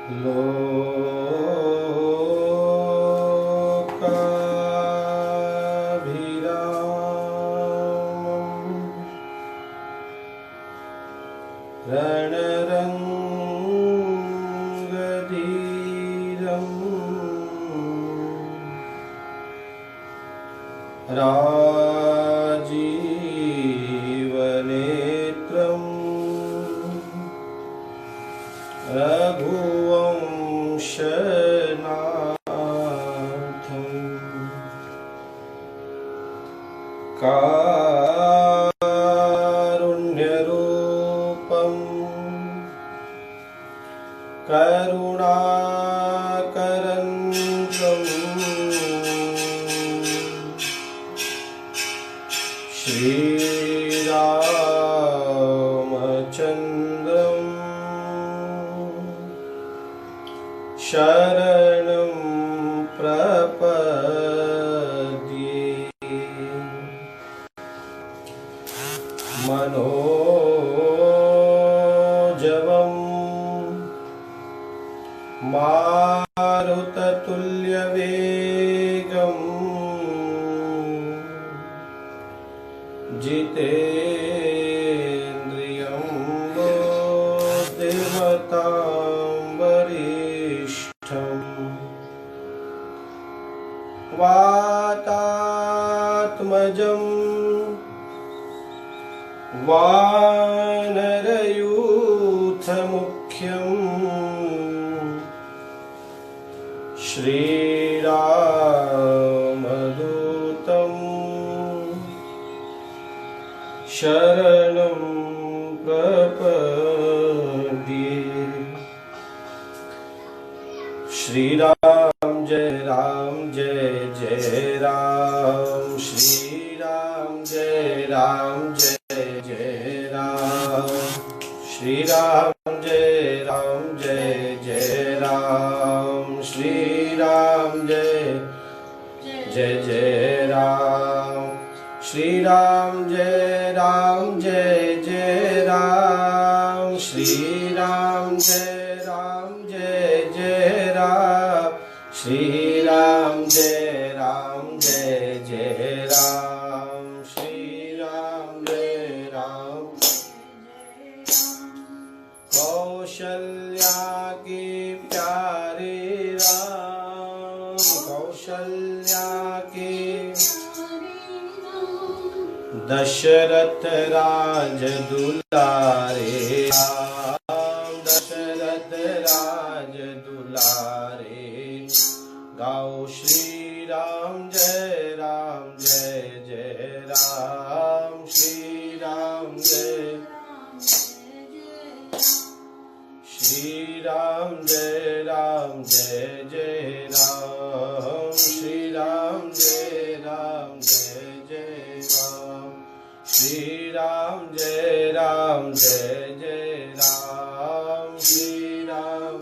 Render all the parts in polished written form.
लोकाभिरामम् रणरङ्गधीरम् राजीवनेत्रम् रघुवंशनाथम् कारुण्यरूपम् करुणाकरन्द्रम् श्रीरामचन्द्रम् शरणं प्रपद्ये। मनोजवम् मारुततुल्यवेगम् जितेन्द्रियं बुद्धिमतां वरिष्ठम् वातात्मजं वानरयूथमुख्यम् श्रीरामदूतं शरणं प्रपद्ये। श्रीराम जय जय राम, श्रीराम जय राम, श्रीराम जय राम, श्रीराम जय राम, श्रीराम जय राम, श्रीराम जय राम, श्रीराम जय राम, श्रीराम जय राम। कौशल्या के प्यारे राम, कौशल्या के दशरथ राज दुलारे राम, दशरथ राज दुलारे। गाओ श्री राम जय राम, श्री राम जय, श्री राम जय राम, श्री राम जय राम, श्री राम जय राम, श्री राम।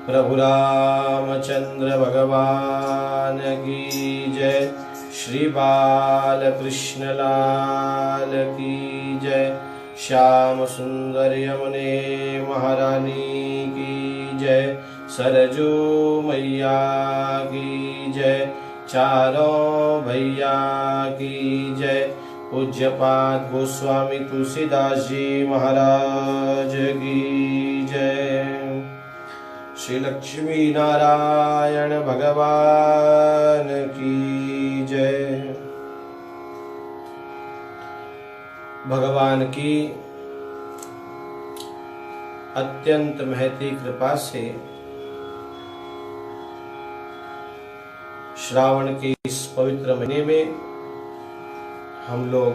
प्रभु रामचंद्र भगवान की जय, श्री बालकृष्ण लाल की जय, श्याम सुंदर यमुने महारानी की जय, सरजू मैया की जय, चारों भैया की जय, पूज्यपाद गोस्वामी तुलसीदास जी महाराज की जय। श्री लक्ष्मी नारायण भगवान की जय। भगवान की अत्यंत महती कृपा से श्रावण के इस पवित्र महीने में हम लोग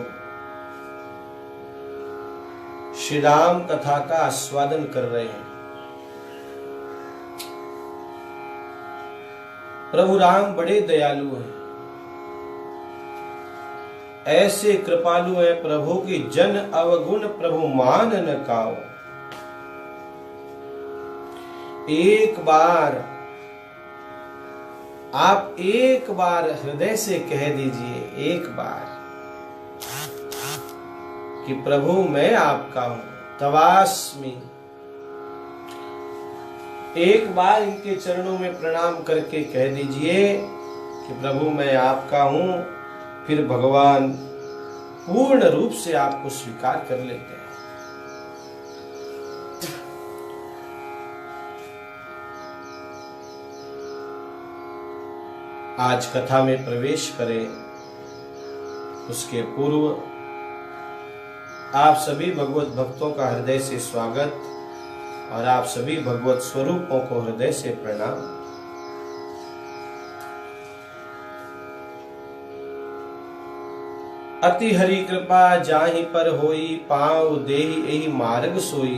श्री राम कथा का आस्वादन कर रहे हैं। प्रभु राम बड़े दयालु हैं, ऐसे कृपालु है प्रभु की जन अवगुण प्रभु मान न काओ। एक बार आप एक बार हृदय से कह दीजिए, एक बार कि प्रभु मैं आपका हूं, तवास्मि, एक बार इनके चरणों में प्रणाम करके कह दीजिए कि प्रभु मैं आपका हूं, फिर भगवान पूर्ण रूप से आपको स्वीकार कर लेते हैं। आज कथा में प्रवेश करें उसके पूर्व आप सभी भगवत भक्तों का हृदय से स्वागत और आप सभी भगवत स्वरूपों को हृदय से प्रणाम। अति हरि कृपा जाहि पर होई, पाँव देहि एहि मार्ग सोई।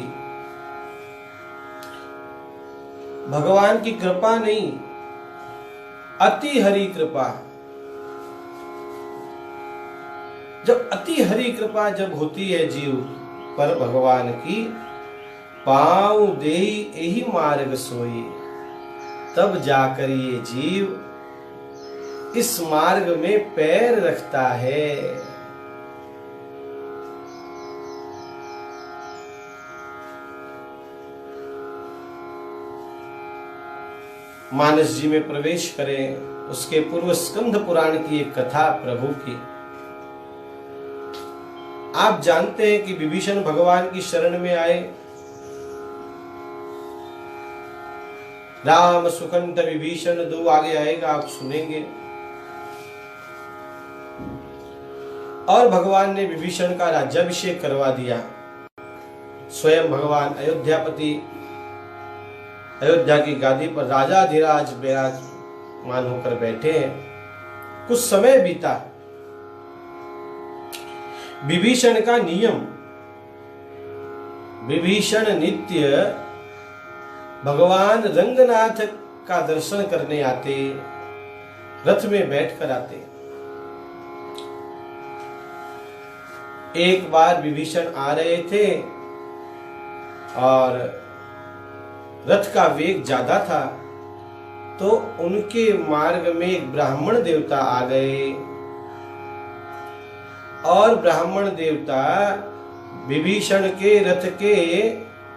भगवान की कृपा नहीं, अति हरि कृपा। जब अति हरि कृपा जब होती है जीव पर भगवान की, पाँव देहि एहि मार्ग सोई, तब जाकर ये जीव इस मार्ग में पैर रखता है। मानस जी में प्रवेश करें उसके पूर्व स्कंद पुराण की एक कथा प्रभु की। आप जानते हैं कि विभीषण भगवान की शरण में आए। राम सुकंठ विभीषण दो आगे आएगा, आप सुनेंगे। और भगवान ने विभीषण का राज्याभिषेक करवा दिया। स्वयं भगवान अयोध्यापति अयोध्या की गादी पर राजाधिराज विराजमान होकर बैठे हैं। कुछ समय बीता। विभीषण का नियम, विभीषण नित्य भगवान रंगनाथ का दर्शन करने आते, रथ में बैठकर आते। एक बार विभीषण आ रहे थे और रथ का वेग ज्यादा था, तो उनके मार्ग में एक ब्राह्मण देवता आ गए और ब्राह्मण देवता विभीषण के रथ के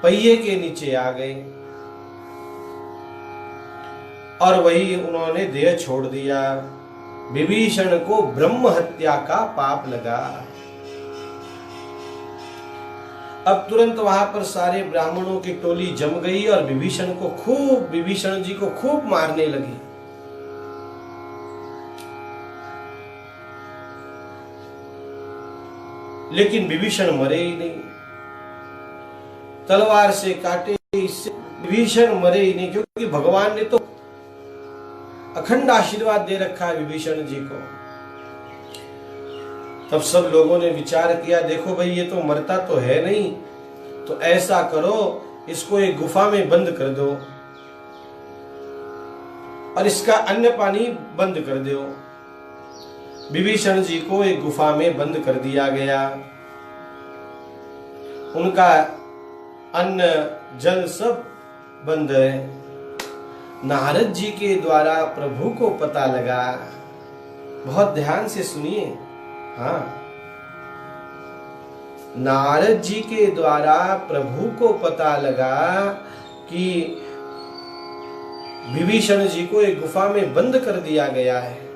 पहिए के नीचे आ गए और वही उन्होंने देह छोड़ दिया। विभीषण को ब्रह्म हत्या का पाप लगा। अब तुरंत वहां पर सारे ब्राह्मणों की टोली जम गई और विभीषण जी को खूब मारने लगी। लेकिन विभीषण मरे ही नहीं, तलवार से काटे, इससे विभीषण मरे ही नहीं, क्योंकि भगवान ने तो अखंड आशीर्वाद दे रखा है विभीषण जी को। तब सब लोगों ने विचार किया, देखो भाई ये तो मरता तो है नहीं, तो ऐसा करो इसको एक गुफा में बंद कर दो और इसका अन्न पानी बंद कर दो। विभीषण जी को एक गुफा में बंद कर दिया गया। उनका अन्न जल सब बंद है। नारद जी के द्वारा प्रभु को पता लगा। बहुत ध्यान से सुनिए। हाँ, नारद जी के द्वारा प्रभु को पता लगा कि विभीषण जी को एक गुफा में बंद कर दिया गया है।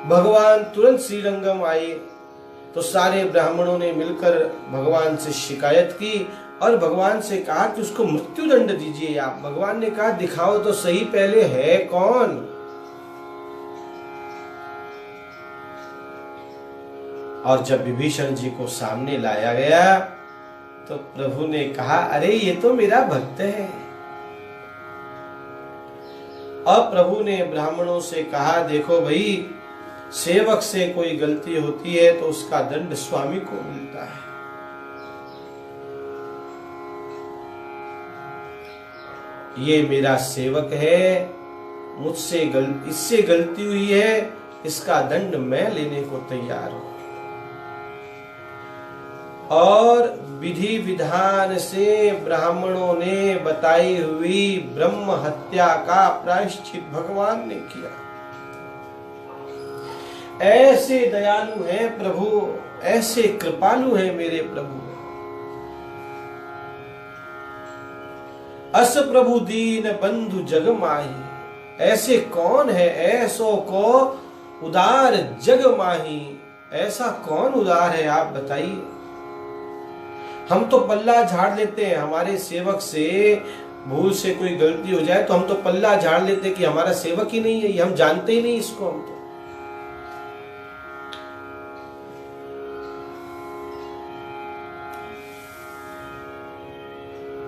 भगवान तुरंत श्रीरंगम आए तो सारे ब्राह्मणों ने मिलकर भगवान से शिकायत की और भगवान से कहा कि उसको मृत्यु दंड दीजिए आप। भगवान ने कहा दिखाओ तो सही पहले है कौन। और जब विभीषण जी को सामने लाया गया तो प्रभु ने कहा अरे ये तो मेरा भक्त है। अब प्रभु ने ब्राह्मणों से कहा देखो भाई, सेवक से कोई गलती होती है तो उसका दंड स्वामी को मिलता है। ये मेरा सेवक है, मुझसे इससे गलती हुई है, इसका दंड मैं लेने को तैयार हूं। और विधि विधान से ब्राह्मणों ने बताई हुई ब्रह्म हत्या का प्रायश्चित भगवान ने किया। ऐसे दयालु है प्रभु, ऐसे कृपालु है मेरे प्रभु। अस प्रभु दीन बंधु जग माही। ऐसे कौन है ऐसो को उदार जग माही। ऐसा कौन उदार है आप बताइए। हम तो पल्ला झाड़ लेते हैं, हमारे सेवक से भूल से कोई गलती हो जाए तो हम तो पल्ला झाड़ लेते हैं कि हमारा सेवक ही नहीं है, ये हम जानते ही नहीं इसको। हम तो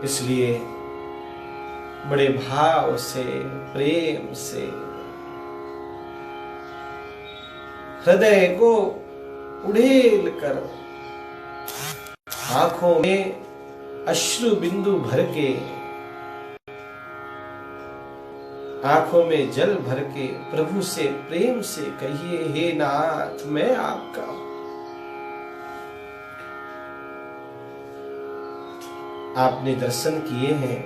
इसलिए बड़े भाव से, प्रेम से हृदय को उड़ेल कर, आंखों में अश्रु बिंदु भर के, आंखों में जल भर के प्रभु से प्रेम से कहिए, हे नाथ मैं आपका हूं। आपने दर्शन किए हैं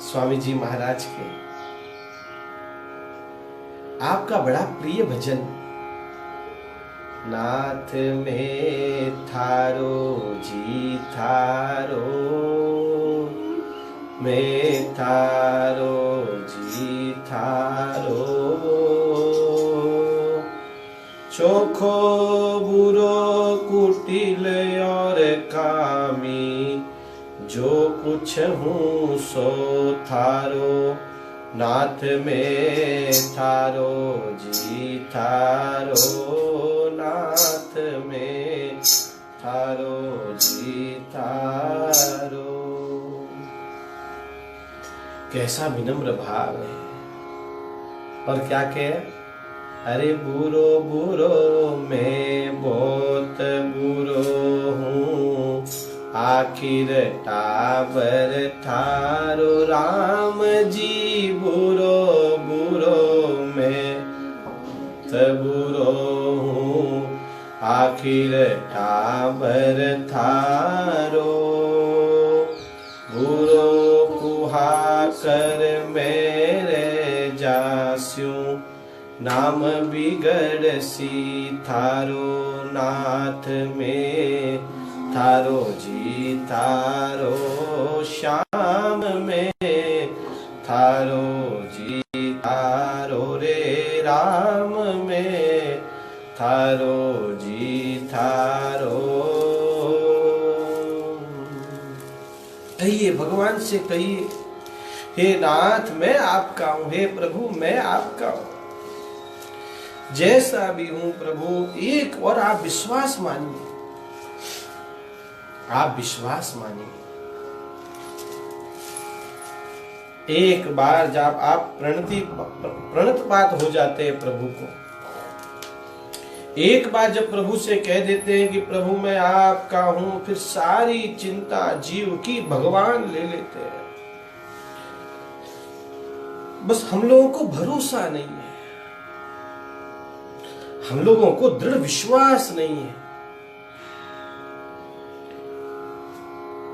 स्वामी जी महाराज के। आपका बड़ा प्रिय भजन, नाथ में थारो जी थारो, में थारो जी थारो, चोखो बुरो कुटिल और कामी, जो कुछ हूँ सो थारो, नाथ में थारो जी थारो, नाथ में थारो जी थारो। कैसा विनम्र भाव है। और क्या कहे, अरे बुरो बुरो मैं बहुत बुरो हूँ, आखिर टाबर थारो, राम जी बुरो बुरो मैं बुरो हूँ, आखिर टाबर थारो, बुरो कुहा कर मेरे जास्यूं, नाम बिगड़ सी थारो, नाथ में थारो जी थारो, श्याम में थारो जी थारो, रे राम में थारो जी थारो। कहिए, भगवान से कहिए, हे नाथ मैं आपका हूं, हे प्रभु मैं आपका हूं, जैसा भी हूं प्रभु। एक और आप विश्वास मानिए, आप विश्वास मानिए। एक बार जब आप प्रणतपात हो जाते हैं प्रभु को, एक बार जब प्रभु से कह देते हैं कि प्रभु मैं आपका हूं, फिर सारी चिंता जीव की भगवान ले लेते हैं। बस हम लोगों को भरोसा नहीं है, हम लोगों को दृढ़ विश्वास नहीं है।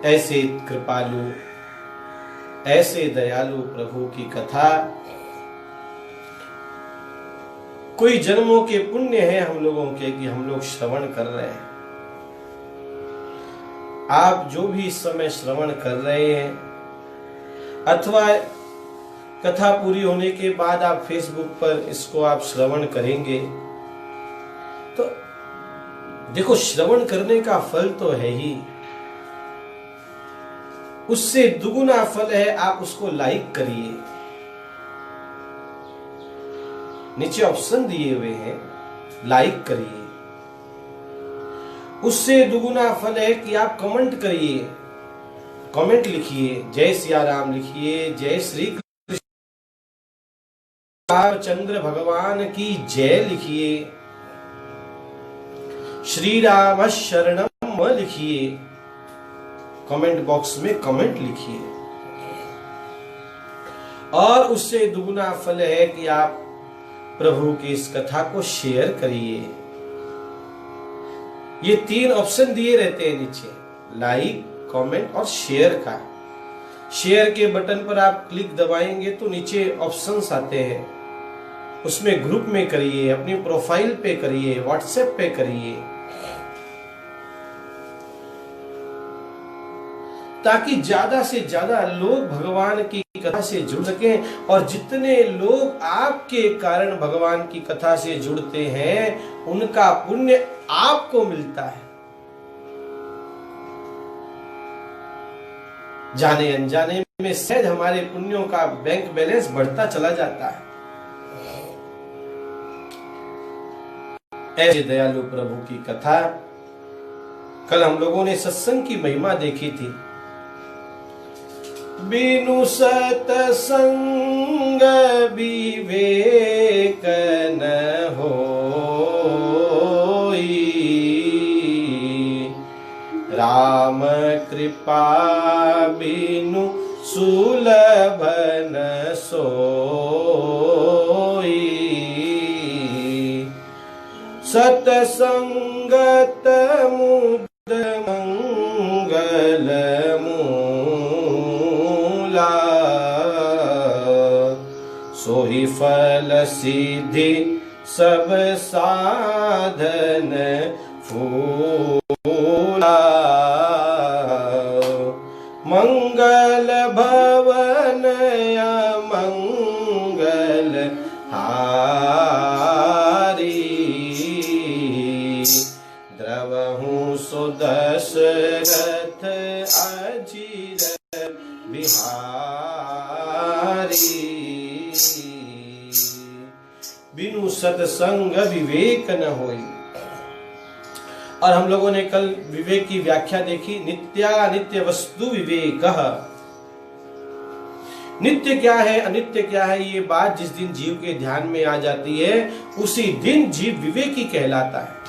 ऐसे कृपालु, ऐसे दयालु प्रभु की कथा कोई जन्मों के पुण्य है हम लोगों के कि हम लोग श्रवण कर रहे हैं। आप जो भी इस समय श्रवण कर रहे हैं, अथवा कथा पूरी होने के बाद आप फेसबुक पर इसको आप श्रवण करेंगे, तो देखो श्रवण करने का फल तो है ही, उससे दुगुना फल है आप उसको लाइक करिए। नीचे ऑप्शन दिए हुए हैं, लाइक करिए। उससे दुगुना फल है कि आप कमेंट करिए, कमेंट लिखिए, जय सिया राम लिखिए, जय श्री कृष्ण चंद्र भगवान की जय लिखिए, श्री राम शरणम लिखिए, कमेंट बॉक्स में कमेंट लिखिए। और उससे दुगुना फल है कि आप प्रभु की इस कथा को शेयर करिए। ये 3 ऑप्शन दिए रहते हैं नीचे, लाइक, कमेंट और शेयर का। शेयर के बटन पर आप क्लिक दबाएंगे तो नीचे ऑप्शंस आते हैं, उसमें ग्रुप में करिए, अपनी प्रोफाइल पे करिए, व्हाट्सएप पे करिए। ताकि ज्यादा से ज्यादा लोग भगवान की कथा से जुड़ सकें। और जितने लोग आपके कारण भगवान की कथा से जुड़ते हैं उनका पुण्य आपको मिलता है। जाने अनजाने में सहज हमारे पुण्यों का बैंक बैलेंस बढ़ता चला जाता है। ऐसे दयालु प्रभु की कथा कल हम लोगों ने सत्संग की महिमा देखी थी। बिनु सतसंग विवेक न होई, राम कृपा बिनु सुलभ न सोई। सतसंगत मुद मंगल मूला, सोहि फल सिद्धि सब साधन फूला। मंगल भवन मंगल हारी, द्रवहु सुदशरथ अजीर बिहारी। बिनु सत्संग विवेक न होई। और हम लोगों ने कल विवेक की व्याख्या देखी। नित्यानित्य वस्तु विवेकः। नित्य क्या है अनित्य क्या है ये बात जिस दिन जीव के ध्यान में आ जाती है उसी दिन जीव विवेकी कहलाता है।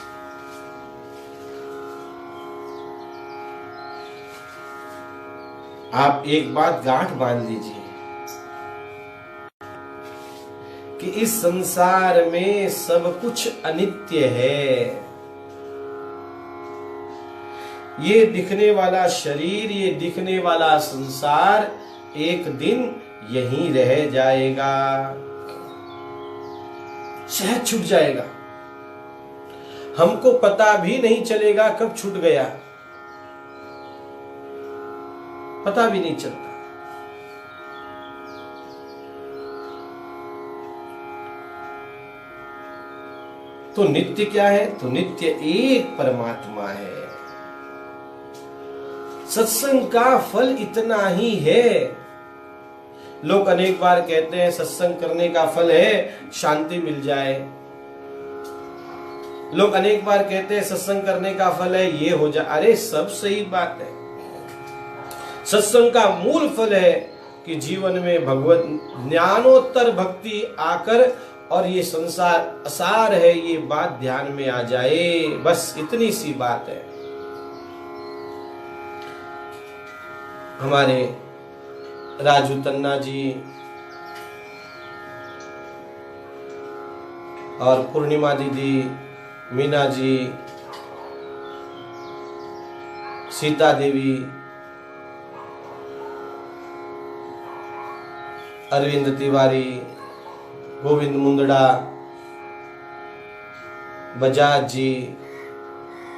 आप एक बात गांठ बांध लीजिए कि इस संसार में सब कुछ अनित्य है। ये दिखने वाला शरीर, ये दिखने वाला संसार एक दिन यहीं रह जाएगा, शायद छूट जाएगा। हमको पता भी नहीं चलेगा कब छूट गया, पता भी नहीं चलता। तो नित्य क्या है? तो नित्य एक परमात्मा है। सत्संग का फल इतना ही है। लोग अनेक बार कहते हैं सत्संग करने का फल है शांति मिल जाए। लोग अनेक बार कहते हैं सत्संग करने का फल है ये हो जाए। अरे सब सही बात है। सत्संग का मूल फल है कि जीवन में भगवत ज्ञानोत्तर भक्ति आकर और ये संसार असार है ये बात ध्यान में आ जाए, बस इतनी सी बात है। हमारे राजू तन्ना जी और पूर्णिमा दीदी, मीना जी, सीता देवी, अरविंद तिवारी, गोविंद मुंदड़ा, बजाज जी,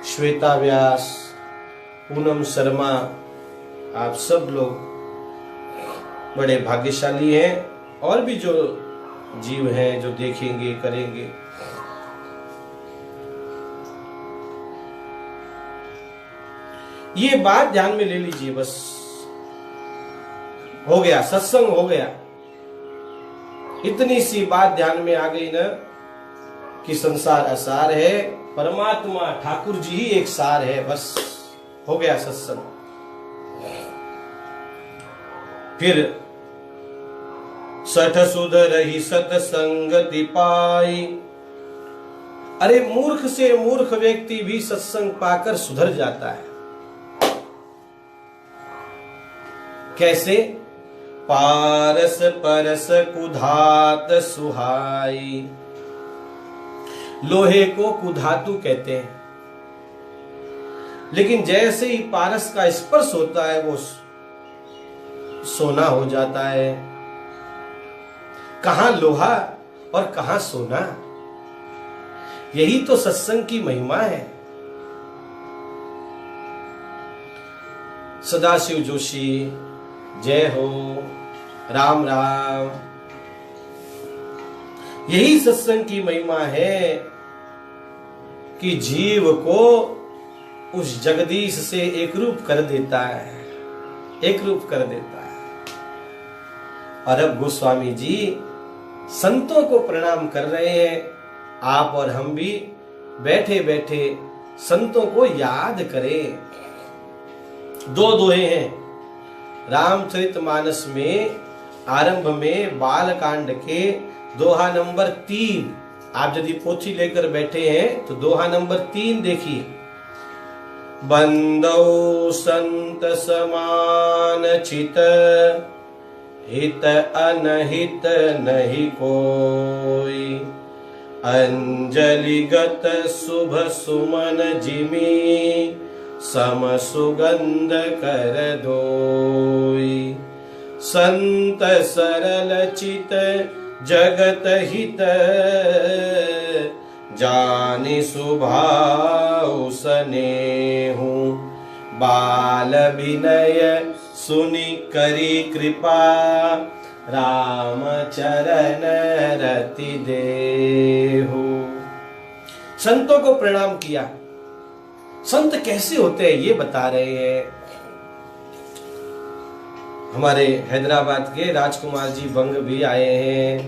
श्वेता व्यास, पूनम शर्मा, आप सब लोग बड़े भाग्यशाली हैं। और भी जो जीव हैं जो देखेंगे करेंगे। ये बात ध्यान में ले लीजिए, बस हो गया, सत्संग हो गया। इतनी सी बात ध्यान में आ गई ना कि संसार असार है, परमात्मा ठाकुर जी ही एक सार है, बस हो गया सत्संग। फिर सठ सुधरहि सत्संगति पाई। अरे मूर्ख से मूर्ख व्यक्ति भी सत्संग पाकर सुधर जाता है। कैसे? पारस परस कुधात सुहाई। लोहे को कुधातु कहते हैं, लेकिन जैसे ही पारस का स्पर्श होता है वो सोना हो जाता है। कहां लोहा और कहां सोना, यही तो सत्संग की महिमा है। सदाशिव जोशी, जय हो, राम राम। यही सत्संग की महिमा है कि जीव को उस जगदीश से एक रूप कर देता है, एक रूप कर देता है। और अब गोस्वामी जी संतों को प्रणाम कर रहे हैं। आप और हम भी बैठे बैठे संतों को याद करें। दो दोहे हैं रामचरितमानस में, आरंभ में बाल कांड के दोहा नंबर 3। आप यदि पोथी लेकर बैठे हैं तो दोहा नंबर 3 देखिए। बंदौ संत समान चित, हित अनहित नहीं कोई। अंजलिगत शुभ सुमन जिमी, सम सुगंध कर दोई। संत सरल चित जगत हित, जानि सुभाव स्नेहु। बाल विनय सुनि करी कृपा, राम चरण रति देहु। संतों को प्रणाम किया। संत कैसे होते हैं ये बता रहे हैं। हमारे हैदराबाद के राजकुमार जी बंग भी आए हैं,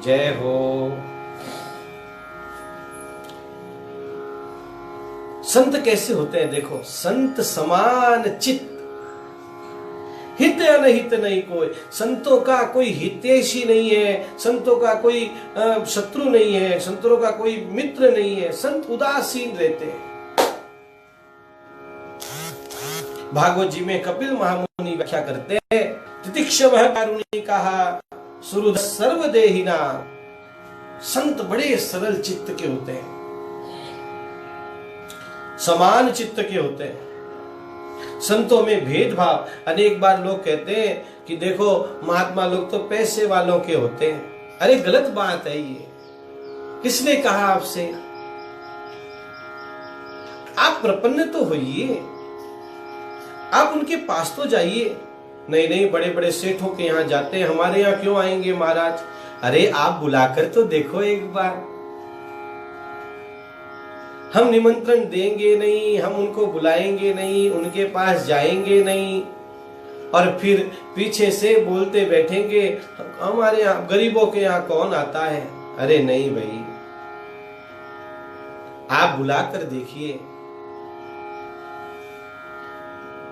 जय हो। संत कैसे होते हैं देखो। संत समान चित्त, हित अनहित नहीं कोई। संतों का कोई हितैषी नहीं है, संतों का कोई शत्रु नहीं है, संतों का कोई मित्र नहीं है। संत उदासीन रहते हैं। भागवत जी में कपिल महामुनि व्याख्या करते हैं, तितिक्षवः कारुणिकः सुहृदः सर्वदेहिना। संत बड़े सरल चित्त के होते हैं, समान चित्त के होते हैं। संतों में भेदभाव। अनेक बार लोग कहते हैं कि देखो महात्मा लोग तो पैसे वालों के होते हैं। अरे गलत बात है ये। किसने कहा आपसे? आप प्रपन्न तो होइए, आप उनके पास तो जाइए। नहीं नहीं, बड़े बड़े सेठों के यहाँ जाते हैं, हमारे यहाँ क्यों आएंगे महाराज? अरे आप बुलाकर तो देखो एक बार। हम निमंत्रण देंगे नहीं, हम उनको बुलाएंगे नहीं, उनके पास जाएंगे नहीं, और फिर पीछे से बोलते बैठेंगे हमारे यहाँ गरीबों के यहाँ कौन आता है। अरे नहीं भाई, आप बुलाकर देखिए।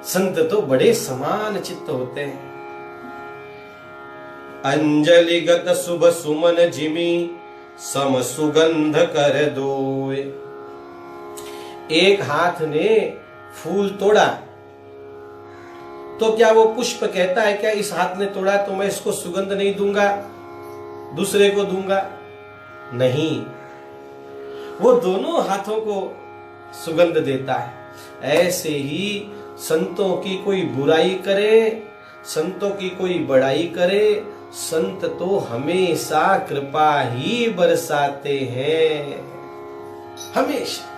संत तो बड़े समान चित्त होते हैं। अंजलिगत शुभ सुमन जिमी, सम सुगंध कर दोए। एक हाथ ने फूल तोड़ा तो क्या वो पुष्प कहता है क्या इस हाथ ने तोड़ा तो मैं इसको सुगंध नहीं दूंगा, दूसरे को दूंगा? नहीं, वो दोनों हाथों को सुगंध देता है। ऐसे ही संतों की कोई बुराई करे, संतों की कोई बड़ाई करे, संत तो हमेशा कृपा ही बरसाते हैं, हमेशा।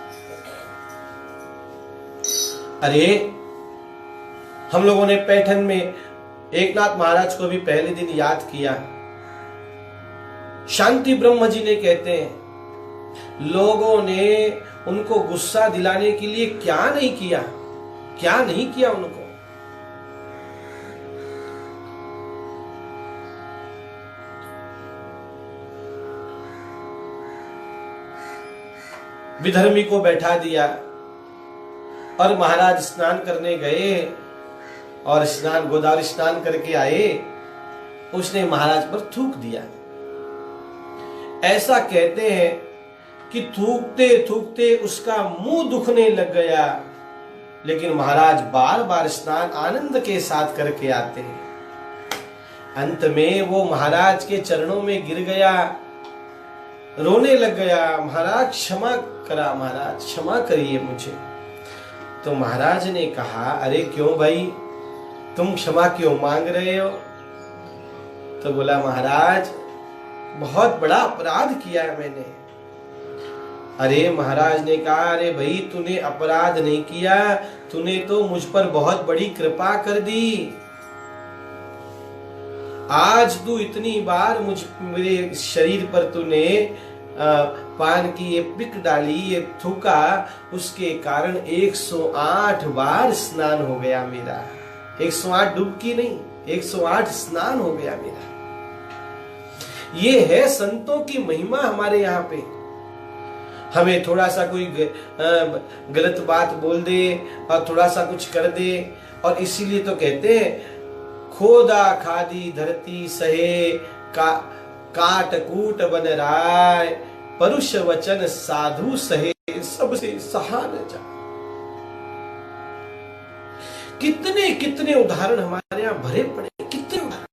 अरे हम लोगों ने पैठन में एकनाथ महाराज को भी पहले दिन याद किया। शांति ब्रह्म जी ने कहते हैं लोगों ने उनको गुस्सा दिलाने के लिए क्या नहीं किया, क्या नहीं किया उनको। विधर्मी को बैठा दिया और महाराज स्नान करने गए और स्नान गोदावरी स्नान करके आए, उसने महाराज पर थूक दिया। ऐसा कहते हैं कि थूकते थूकते उसका मुंह दुखने लग गया, लेकिन महाराज बार बार स्नान आनंद के साथ करके आते हैं। अंत में वो महाराज के चरणों में गिर गया, रोने लग गया, महाराज क्षमा करा, महाराज क्षमा करिए मुझे। तो महाराज ने कहा अरे क्यों भाई, तुम क्षमा क्यों मांग रहे हो? तो बोला महाराज बहुत बड़ा अपराध किया है मैंने, अरे महाराज ने कहा, अरे भाई तूने अपराध नहीं किया, तूने तो मुझ पर बहुत बड़ी कृपा कर दी। आज तू इतनी बार मेरे शरीर पर तूने पान की ये पिक डाली, ये थूका, उसके कारण 108 बार स्नान हो गया मेरा। 108 डुबकी नहीं, 108 स्नान हो गया मेरा। ये है संतों की महिमा हमारे यहाँ पे। हमें थोड़ा सा कोई गलत बात बोल दे और थोड़ा सा कुछ कर दे, और इसीलिए तो कहते हैं खोदा खादी धरती सहे काट कूट बन राय, परुष वचन साधु सहे सबसे सहा न जा। कितने कितने उदाहरण हमारे यहाँ भरे पड़े, कितने उदाहरण।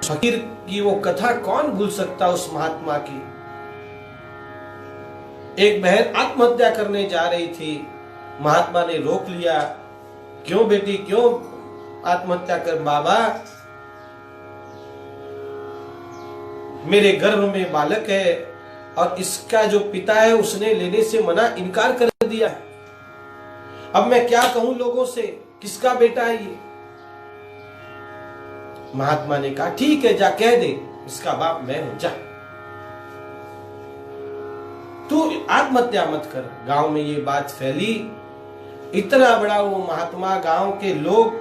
फकीर की वो कथा कौन भूल सकता उस महात्मा की। एक बहन आत्महत्या करने जा रही थी, महात्मा ने रोक लिया। क्यों बेटी, क्यों आत्महत्या कर? बाबा, मेरे गर्भ में बालक है और इसका जो पिता है उसने लेने से इनकार कर दिया। अब मैं क्या कहूं लोगों से, किसका बेटा है ये? महात्मा ने कहा ठीक है, जा कह दे इसका बाप मैं हूं, जा तू आत्महत्या मत कर। गांव में ये बात फैली, इतना बड़ा वो महात्मा, गांव के लोग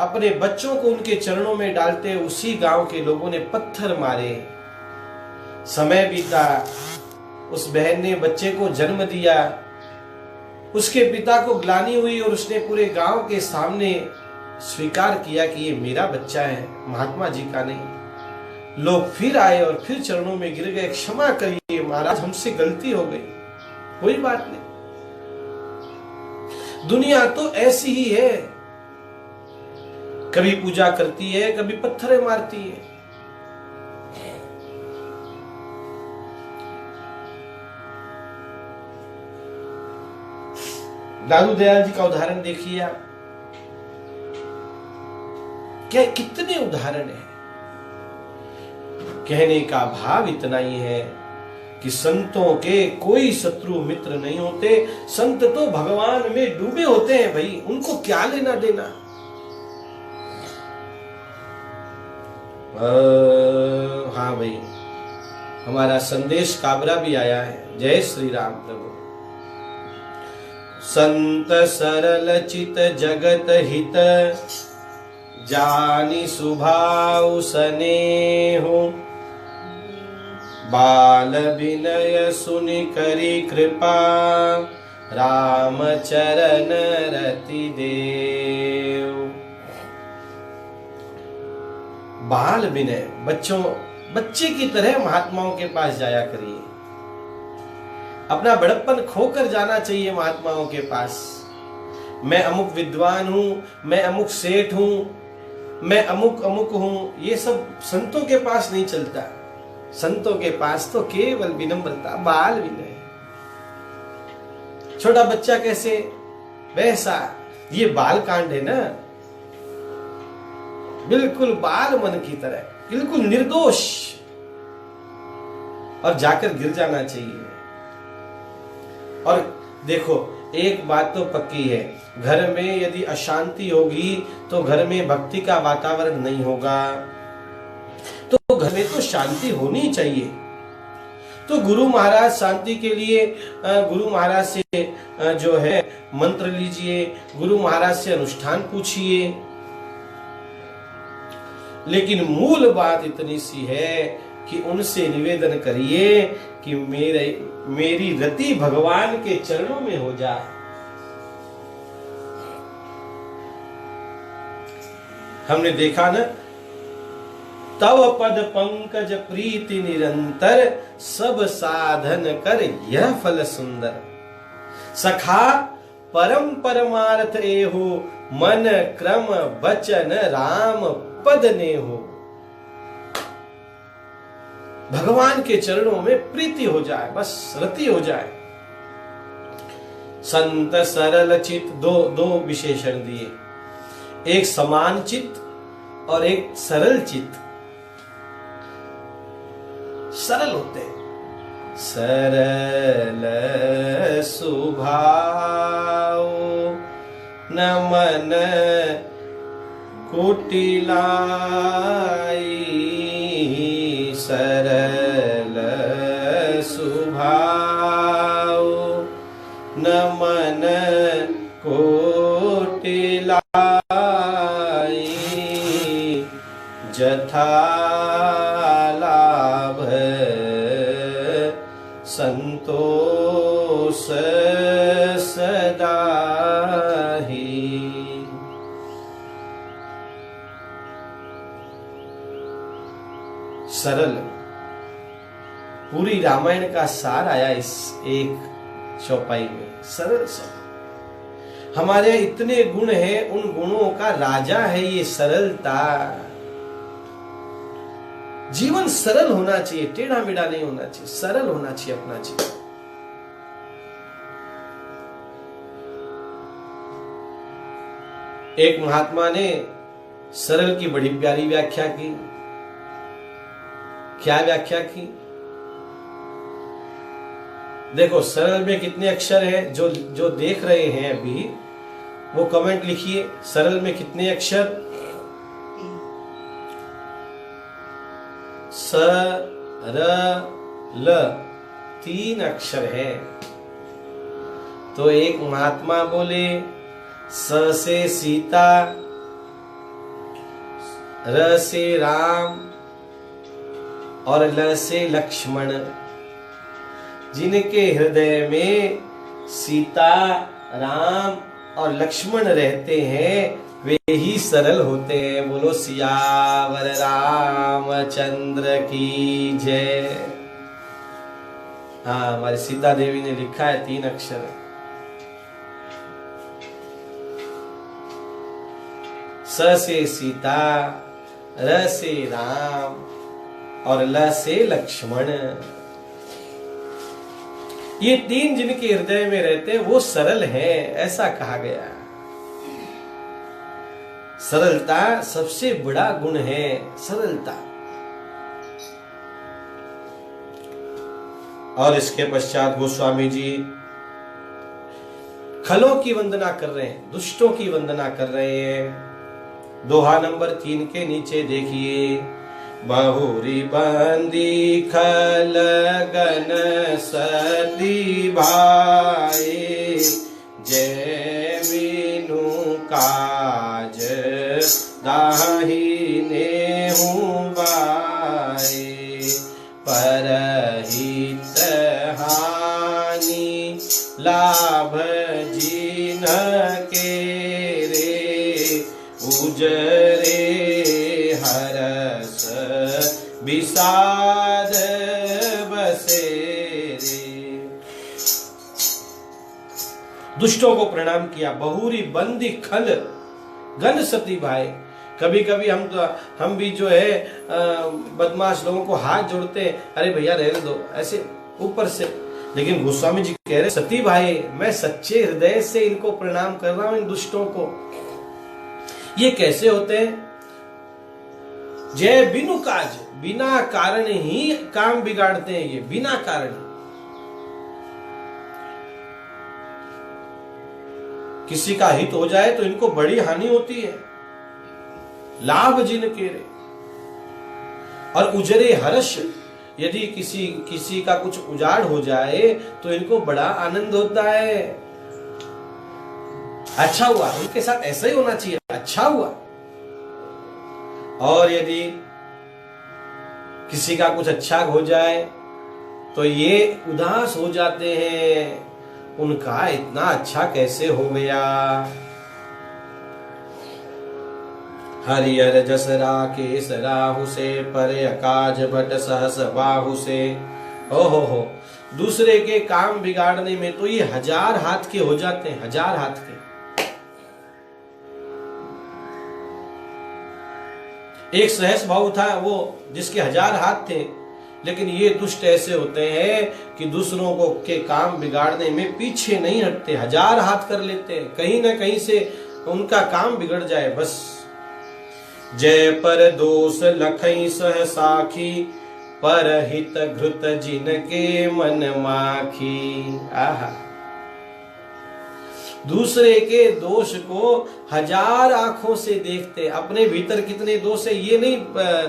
अपने बच्चों को उनके चरणों में डालते, उसी गांव के लोगों ने पत्थर मारे। समय बीता, उस बहन ने बच्चे को जन्म दिया, उसके पिता को ग्लानि हुई और उसने पूरे गांव के सामने स्वीकार किया कि ये मेरा बच्चा है, महात्मा जी का नहीं। लोग फिर आए और फिर चरणों में गिर गए, क्षमा करिए महाराज, हमसे गलती हो गई। कोई बात नहीं, दुनिया तो ऐसी ही है, कभी पूजा करती है, कभी पत्थरें मारती है। दादू दयाल जी का उदाहरण देखिए आप, क्या कितने उदाहरण हैं। कहने का भाव इतना ही है कि संतों के कोई शत्रु मित्र नहीं होते। संत तो भगवान में डूबे होते हैं भाई, उनको क्या लेना देना। हाँ भाई, हमारा संदेश काबरा भी आया है। जय श्री राम प्रभु। संत सरल चित जगत हित, जानी सुभाव स्नेहो, बाल विनय सुनि करी कृपा, राम चरण रति देव। बाल विनय, बच्चे की तरह महात्माओं के पास जाया करिए। अपना बड़प्पन खोकर जाना चाहिए महात्माओं के पास। मैं अमुक विद्वान हूं, मैं अमुक सेठ हूं, मैं अमुक अमुक हूं, ये सब संतों के पास नहीं चलता। संतों के पास तो केवल विनम्रता, बाल विनय। छोटा बच्चा कैसे, वैसा ये बाल कांड है ना, बिल्कुल बाल मन की तरह, बिल्कुल निर्दोष, और जाकर गिर जाना चाहिए। और देखो, एक बात तो पक्की है, घर में यदि अशांति होगी तो घर में भक्ति का वातावरण नहीं होगा। तो घर में तो शांति होनी चाहिए। तो गुरु महाराज शांति के लिए गुरु महाराज से जो है मंत्र लीजिए, गुरु महाराज से अनुष्ठान पूछिए। लेकिन मूल बात इतनी सी है कि उनसे निवेदन करिए कि मेरी रति भगवान के चरणों में हो जाए। हमने देखा ना, तव पद पंकज प्रीति निरंतर, सब साधन कर यह फल सुंदर। सखा परम परमार्थ एहो, मन क्रम वचन राम पद ने हो। भगवान के चरणों में प्रीति हो जाए, बस रति हो जाए। संत सरल चित, दो विशेषण दिए। एक समान चित्त और एक सरल चित्त। सरल होते हैं, सरल स्वभाव न मन कुटिलाई, सरल स्वभाव न मन कुटिलाई, जथा लाभ संतोष सदा ही। सरल, पूरी रामायण का सार आया इस एक चौपाई में। सरल सब, हमारे इतने गुण हैं, उन गुणों का राजा है ये सरलता। जीवन सरल होना चाहिए, टेढ़ा मेढ़ा नहीं होना चाहिए, सरल होना चाहिए अपना जीवन। एक महात्मा ने सरल की बड़ी प्यारी व्याख्या की। क्या व्याख्या की? देखो सरल में कितने अक्षर हैं, जो देख रहे हैं अभी वो कमेंट लिखिए, सरल में कितने अक्षर? सरल 3 अक्षर है। तो एक महात्मा बोले स से सीता, र से राम और ल से लक्ष्मण। जिनके हृदय में सीता, राम और लक्ष्मण रहते हैं वे ही सरल होते हैं। बोलो सियावर रामचंद्र की जय। हाँ, हमारी सीता देवी ने लिखा है 3 अक्षर। स से सीता, र से राम और ल से लक्ष्मण। ये 3 जिनके हृदय में रहते हैं वो सरल है, ऐसा कहा गया। सरलता सबसे बड़ा गुण है, सरलता। और इसके पश्चात गोस्वामी जी खलों की वंदना कर रहे हैं, दुष्टों की वंदना कर रहे हैं। दोहा नंबर 3 के नीचे देखिए, बहुरी बंदी खल गन सती भाई, जय मीनू काज दाहिने हूँ बाई, परहित हानि लाभ जीन के रे, उजरे हरस विषाद बसे रे। दुष्टों को प्रणाम किया। बहुरी बंदी खल गन सती भाई। कभी कभी हम भी जो है बदमाश लोगों को हाथ जोड़ते हैं, अरे भैया रहने दो, ऐसे ऊपर से। लेकिन गोस्वामी जी कह रहे सती भाई, मैं सच्चे हृदय से इनको प्रणाम कर रहा हूं, इन दुष्टों को। ये कैसे होते हैं? जय बिनु काज, बिना कारण ही काम बिगाड़ते हैं ये, बिना कारण। किसी का हित हो जाए तो इनको बड़ी हानि होती है, लाभ जिनके रे। और उजरे हर्ष, यदि किसी का कुछ उजाड़ हो जाए तो इनको बड़ा आनंद होता है। अच्छा हुआ, उनके साथ ऐसा ही होना चाहिए, अच्छा हुआ। और यदि किसी का कुछ अच्छा हो जाए तो ये उदास हो जाते हैं, उनका इतना अच्छा कैसे हो गया। हरियर जसरा केस राहु से, पर अकाज बट सहस बाहु से। हो दूसरे के काम बिगाड़ने में तो ये 1000 हाथ के हो जाते हैं, 1000 हाथ के। एक सहस भाव था वो जिसके 1000 हाथ थे, लेकिन ये दुष्ट ऐसे होते हैं कि दूसरों को के काम बिगाड़ने में पीछे नहीं हटते, 1000 हाथ कर लेते हैं। कहीं ना कहीं से उनका काम बिगड़ जाए बस। जय पर दोष लखई सह साखी, पर हित घृत जिनके मन माखी। आहा, दूसरे के दोष को 1000 आंखों से देखते, अपने भीतर कितने दोष है ये नहीं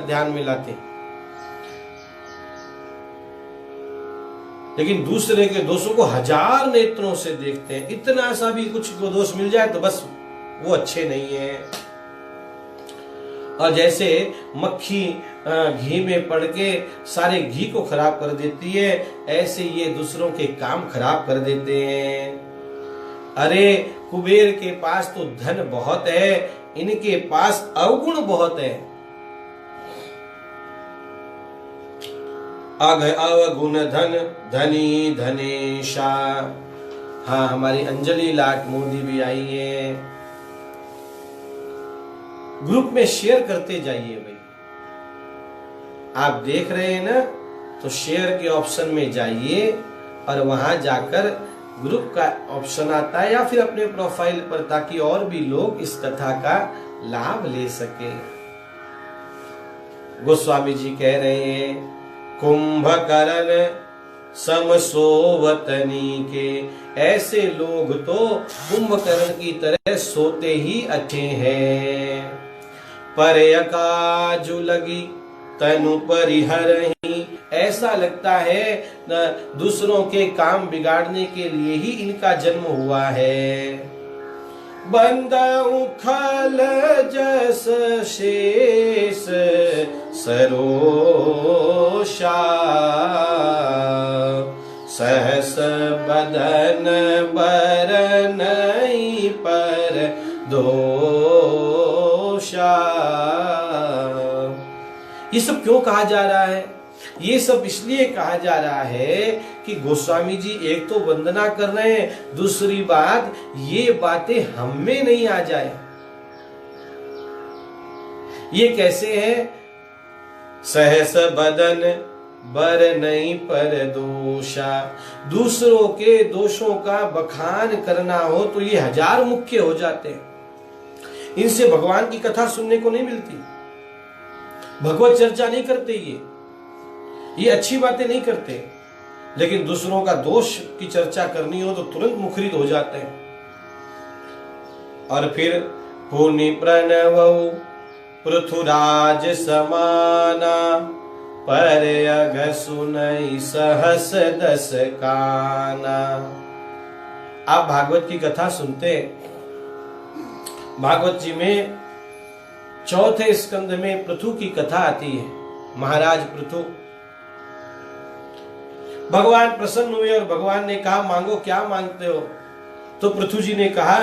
ध्यान में लाते, लेकिन दूसरे के दोषों को 1000 नेत्रों से देखते हैं। इतना सा भी कुछ को दोष मिल जाए तो बस वो अच्छे नहीं है। और जैसे मक्खी घी में पड़ के सारे घी को खराब कर देती है, ऐसे ये दूसरों के काम खराब कर देते हैं। अरे कुबेर के पास तो धन बहुत है, इनके पास अवगुण बहुत है। अघ अवगुण धन धनी धनेशा। हाँ, हमारी अंजलि लाट मोदी भी आई है। ग्रुप में शेयर करते जाइए भाई, आप देख रहे हैं ना, तो शेयर के ऑप्शन में जाइए और वहां जाकर ग्रुप का ऑप्शन आता है, या फिर अपने प्रोफाइल पर, ताकि और भी लोग इस कथा का लाभ ले सके। गोस्वामी जी कह रहे हैं, कुंभकर्ण समसोवतनी के। ऐसे लोग तो कुंभकर्ण की तरह सोते ही अच्छे हैं। पर काजु लगी तनु परिहरही। ऐसा लगता है दूसरों के काम बिगाड़ने के लिए ही इनका जन्म हुआ है। बंदउ खल जस शेष सरोषा, सहस बदन बरनई पर दोषा। ये सब क्यों कहा जा रहा है? ये सब इसलिए कहा जा रहा है कि गोस्वामी जी एक तो वंदना कर रहे हैं, दूसरी बात ये बातें हम में नहीं आ जाए। ये कैसे है? सहस बदन बर नहीं पर दोषा। दूसरों के दोषों का बखान करना हो तो ये 1000 मुख्य हो जाते हैं। इनसे भगवान की कथा सुनने को नहीं मिलती, भगवत चर्चा नहीं करते, ये अच्छी बातें नहीं करते, लेकिन दूसरों का दोष की चर्चा करनी हो तो तुरंत मुखरित हो जाते हैं। और फिर पुनि प्रणव पृथुराज समाना, पर अघ सुनई सहस दस काना। आप भागवत की कथा सुनते, भागवत जी में 4थे स्कंद में पृथु की कथा आती है। महाराज पृथु, भगवान प्रसन्न हुए और भगवान ने कहा मांगो, क्या मांगते हो? तो पृथु जी ने कहा,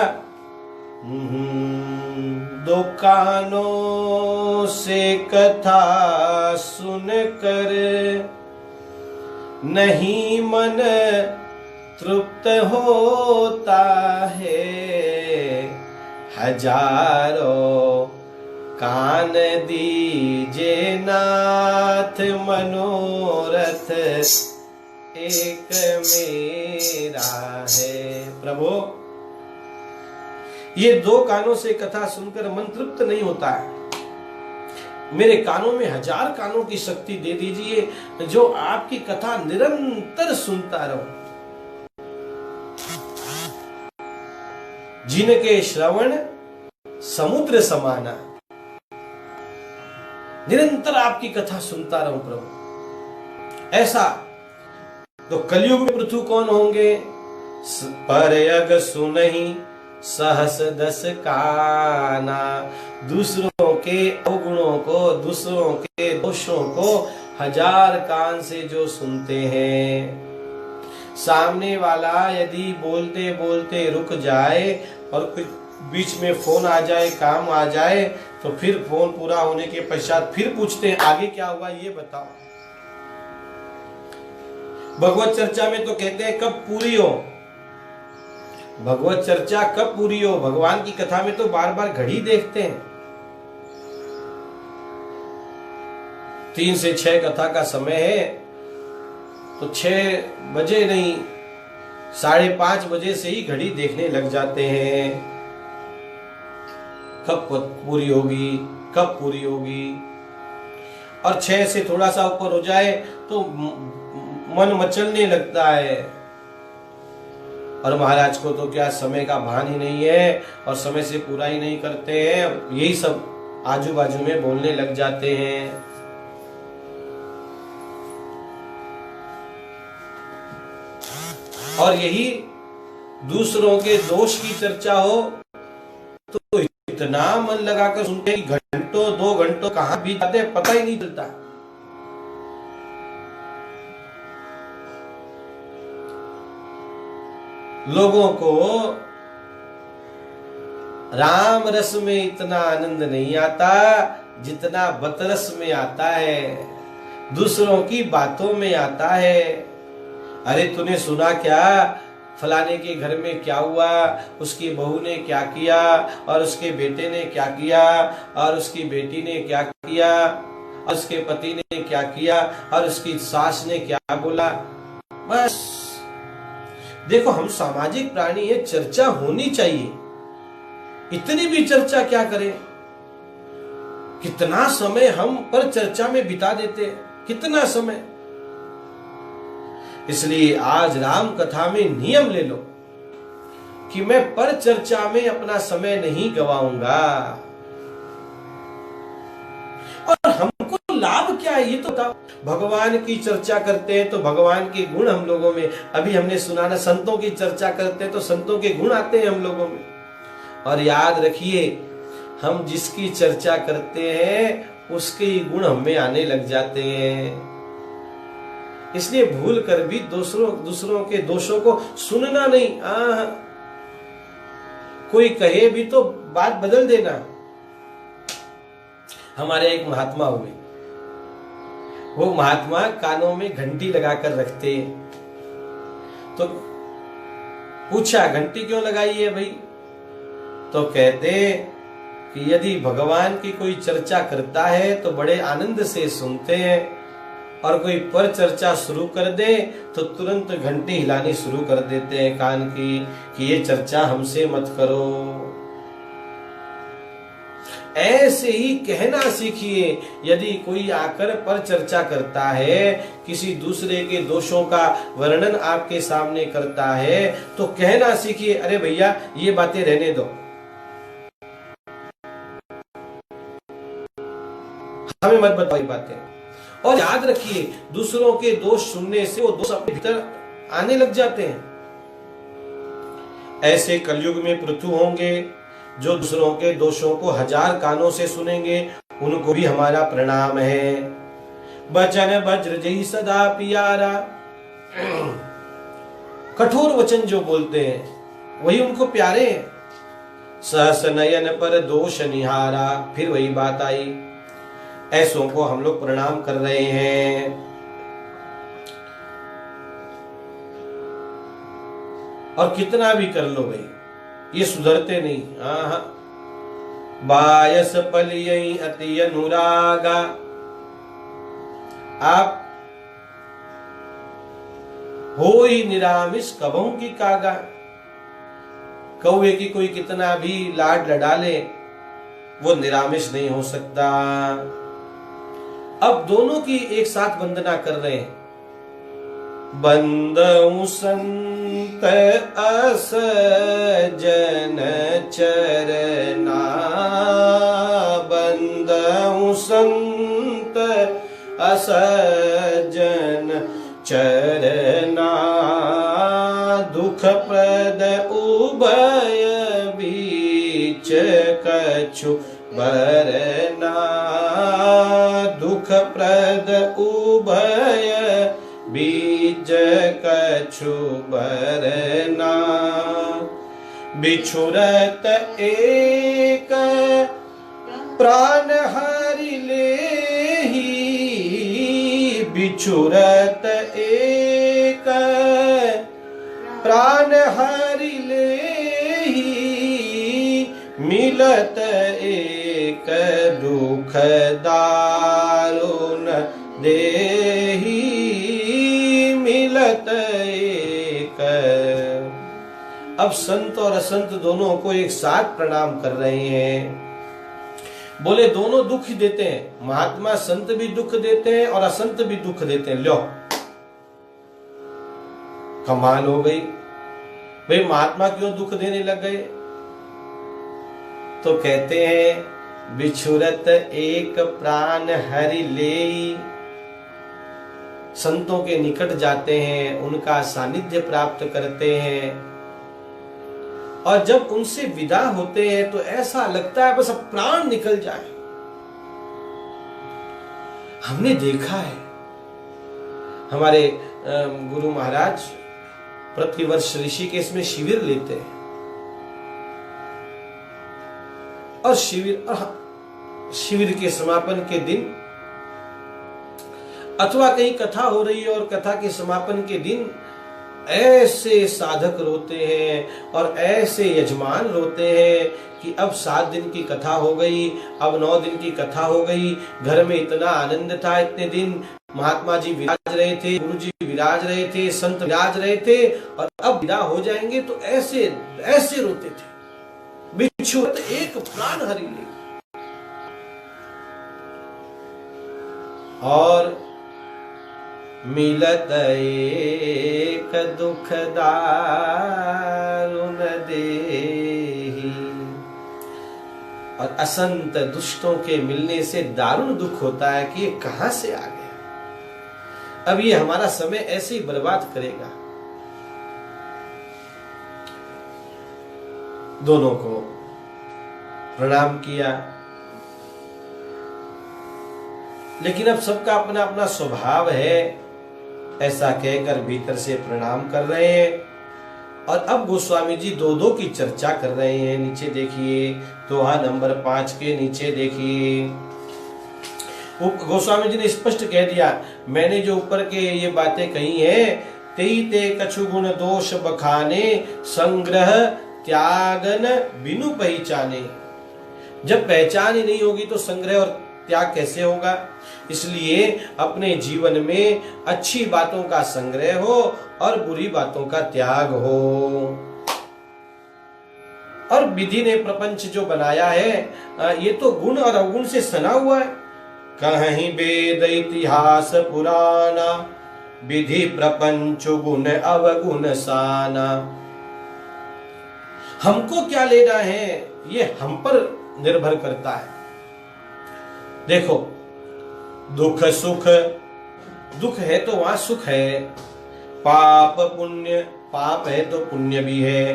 2 कानों से कथा सुनकर नहीं मन तृप्त होता है, हजारों कान दीजे नाथ, मनोरथ एक मेरा है। प्रभु, ये 2 कानों से कथा सुनकर मन तृप्त नहीं होता है, मेरे कानों में 1000 कानों की शक्ति दे दीजिए, जो आपकी कथा निरंतर सुनता रहूं, जिनके श्रवण समुद्र समाना। निरंतर आपकी कथा सुनता रहूं प्रभु। ऐसा तो कलयुग में पृथु कौन होंगे? पर अघ सुनहि सहस दस काना। दूसरों के अवगुणों को, दूसरों के दोषों को 1000 कान से जो सुनते हैं। सामने वाला यदि बोलते बोलते रुक जाए और कुछ बीच में फोन आ जाए, काम आ जाए, तो फिर फोन पूरा होने के पश्चात फिर पूछते हैं आगे क्या हुआ ये बताओ। भगवत चर्चा में तो कहते हैं कब पूरी हो, भगवत चर्चा कब पूरी हो। भगवान की कथा में तो बार बार घड़ी देखते हैं। 3 से 6 कथा का समय है, तो 6 बजे नहीं 5:30 बजे से ही घड़ी देखने लग जाते हैं। कब पूरी होगी, कब पूरी होगी। और 6 से थोड़ा सा ऊपर हो जाए तो मन मचलने लगता है। और महाराज को तो क्या समय का भान ही नहीं है और समय से पूरा ही नहीं करते हैं, यही सब आजू बाजू में बोलने लग जाते हैं। और यही दूसरों के दोष की चर्चा हो तो इतना मन लगाकर सुनते कि घंटों 2 घंटों कहां बीत जाते पता ही नहीं चलता। लोगों को राम रस में इतना आनंद नहीं आता जितना बतरस में आता है, दूसरों की बातों में आता है। अरे तूने सुना क्या, फलाने के घर में क्या हुआ, उसकी बहू ने क्या किया और उसके बेटे ने क्या किया और उसकी बेटी ने क्या किया और उसके पति ने क्या किया और उसकी सास ने क्या बोला। बस देखो, हम सामाजिक प्राणी है, चर्चा होनी चाहिए। इतनी भी चर्चा क्या करें, कितना समय हम पर चर्चा में बिता देते हैं, कितना समय। इसलिए आज राम कथा में नियम ले लो कि मैं पर चर्चा में अपना समय नहीं गवाऊंगा। और हमको लाभ क्या है ये तो बताओ। भगवान की चर्चा करते हैं तो भगवान के गुण हम लोगों में, अभी हमने सुना ना, संतों की चर्चा करते हैं तो संतों के गुण आते हैं हम लोगों में। और याद रखिए, हम जिसकी चर्चा करते हैं उसके ही गुण हमें आने लग जाते हैं। इसलिए भूल कर भी दूसरों के दोषों को सुनना नहीं। कोई कहे भी तो बात बदल देना। हमारे एक महात्मा हुए, वो महात्मा कानों में घंटी लगाकर रखते। तो पूछा, घंटी क्यों लगाई है भाई? तो कहते कि यदि भगवान की कोई चर्चा करता है तो बड़े आनंद से सुनते हैं, और कोई पर चर्चा शुरू कर दे तो तुरंत घंटी हिलानी शुरू कर देते हैं कान की कि ये चर्चा हमसे मत करो। ऐसे ही कहना सीखिए। यदि कोई आकर पर चर्चा करता है, किसी दूसरे के दोषों का वर्णन आपके सामने करता है, तो कहना सीखिए, अरे भैया ये बातें रहने दो, हमें मत बताओ बातें। और याद रखिए, दूसरों के दोष सुनने से वो दोष अपने भीतर आने लग जाते हैं। ऐसे कलयुग में पृथु होंगे जो दूसरों के दोषों को 1000 कानों से सुनेंगे, उनको भी हमारा प्रणाम है। बचन वज्र जही सदा पियारा, कठोर वचन जो बोलते हैं वही उनको प्यारे हैं। सहस नयन पर दोष निहारा, फिर वही बात आई, ऐसों को हम लोग प्रणाम कर रहे हैं। और कितना भी कर लो भाई, ये सुधरते नहीं। बायस पलियई अति अनुरागा, आप हो ही निरामिष कबहू की कागा। कौवे की कोई कितना भी लाड लड़ा ले, वो निरामिष नहीं हो सकता। अब दोनों की एक साथ वंदना कर रहे हैं। बंदऊ संत अस जन चरना, बंदऊ संत अस जन चरना, दुख प्रद उभय बीच कछु बरना, दुख प्रद उभय बीज कछु बरना। बिछुरत एक प्राण हरि लेहि, बिछुरत एक प्राण हरि लेहि, मिलत एक दुख दारुण देहि, मिलत एक। अब संत और असंत दोनों को एक साथ प्रणाम कर रहे हैं। बोले दोनों दुख ही देते हैं, महात्मा संत भी दुख देते हैं और असंत भी दुख देते हैं। लो कमाल हो गई भाई, महात्मा क्यों दुख देने लग गए? तो कहते हैं बिछुरत एक प्राण हरि लेई, संतों के निकट जाते हैं, उनका सानिध्य प्राप्त करते हैं और जब उनसे विदा होते हैं तो ऐसा लगता है बस अब प्राण निकल जाए। हमने देखा है हमारे गुरु महाराज प्रतिवर्ष ऋषिकेश में शिविर लेते हैं और शिविर के समापन के दिन अथवा कहीं कथा हो रही है और कथा के समापन के दिन ऐसे साधक रोते हैं और ऐसे यजमान रोते हैं कि अब 7 दिन की कथा हो गई, अब 9 दिन की कथा हो गई, घर में इतना आनंद था, इतने दिन महात्मा जी विराज रहे थे, गुरु जी विराज रहे थे, संत विराज रहे थे और अब विदा हो जाएंगे तो ऐसे ऐसे रोते थे। बिछुरत एक प्राण हरि ले, और मिलत एक दुख दारुण देहि, और असंत दुष्टों के मिलने से दारुण दुख होता है कि ये कहां से आ गया, अब ये हमारा समय ऐसे ही बर्बाद करेगा। दोनों को प्रणाम किया, लेकिन अब सबका अपना अपना स्वभाव है, ऐसा कहकर भीतर से प्रणाम कर रहे हैं। और अब गोस्वामी जी 2-2 की चर्चा कर रहे हैं। नीचे देखिए, दोहा नंबर 5 के नीचे देखिए, गोस्वामी जी ने स्पष्ट कह दिया, मैंने जो ऊपर के ये बातें कही हैं, तेई ते कछु गुण दोष बखाने, संग्रह त्यागन बिनु पहचाने। जब पहचान ही नहीं होगी तो संग्रह और त्याग कैसे होगा? इसलिए अपने जीवन में अच्छी बातों का संग्रह हो और बुरी बातों का त्याग हो। और विधि ने प्रपंच जो बनाया है ये तो गुण और अवगुण से सना हुआ है। कहीं वेद इतिहास पुराना, विधि प्रपंच गुण अवगुण साना। हमको क्या लेना है ये हम पर निर्भर करता है। देखो, दुख सुख, दुख है तो वहां सुख है, पाप पुण्य, पाप है तो पुण्य भी है,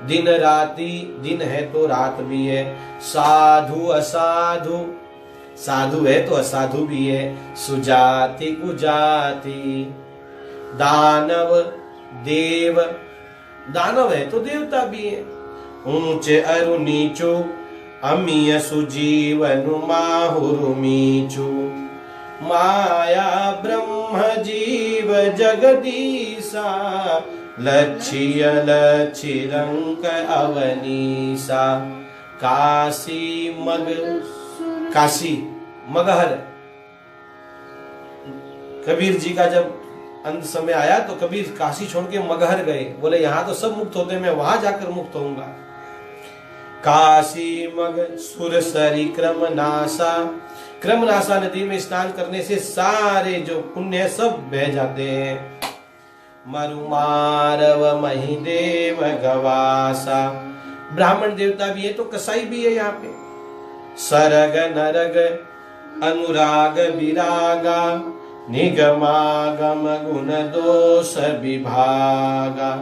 दिन राति, दिन है तो रात भी है, साधु असाधु, साधु है तो असाधु भी है, सुजाति कुजाति, दानव देव, दानव है तो देवता भी है, ऊंचे अरु नीचो, अमीय सुजीवनु माहुरु मीचु, माया ब्रह्म जीव जगदीसा, लक्ष्य लक्षिरंक अवनीसा, काशी मगहर। कबीर जी का जब अंत समय आया तो कबीर काशी छोड़ के मगहर गए, बोले यहाँ तो सब मुक्त होते, मैं वहां जाकर मुक्त होऊंगा। काशी मग सुरसरी क्रमनासा, क्रमनासा नदी में स्नान करने से सारे जो पुण्य है सब बह जाते हैं। मरुमारव महिदेव गवासा, ब्राह्मण देवता भी है तो कसाई भी है यहाँ पे। सरग नरग अनुराग विरागा, निगमागम गुण दोष विभागा।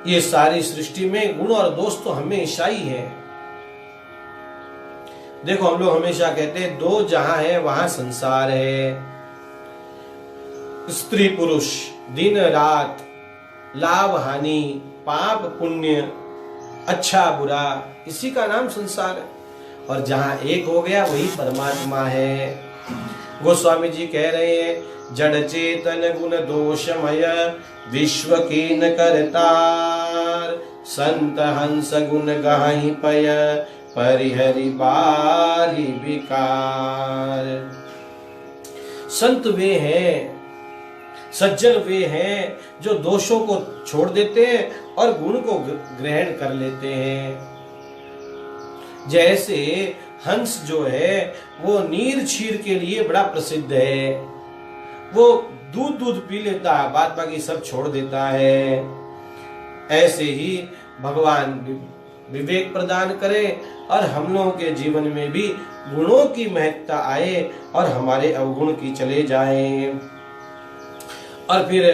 ये सारी सृष्टि में गुण और दोष तो हमेशा ही है। देखो, हम लोग हमेशा कहते हैं दो जहां है वहां संसार है। स्त्री पुरुष, दिन रात, लाभ हानि, पाप पुण्य, अच्छा बुरा, इसी का नाम संसार है। और जहां एक हो गया वही परमात्मा है। गोस्वामी जी कह रहे हैं, जड़ चेतन गुण दोषमय, विश्व कीन करतार, संत हंस गुण गाहि पय, परिहरि बारी विकार। संत वे हैं, सज्जन वे हैं जो दोषों को छोड़ देते हैं और गुण को ग्रहण कर लेते हैं। जैसे हंस जो है वो नीर क्षीर के लिए बड़ा प्रसिद्ध है, वो दूध पी लेता है, बाद बाकी सब छोड़ देता है। ऐसे ही भगवान विवेक प्रदान करे और हम लोगों के जीवन में भी गुणों की महत्ता आए और हमारे अवगुण की चले जाएं। और फिर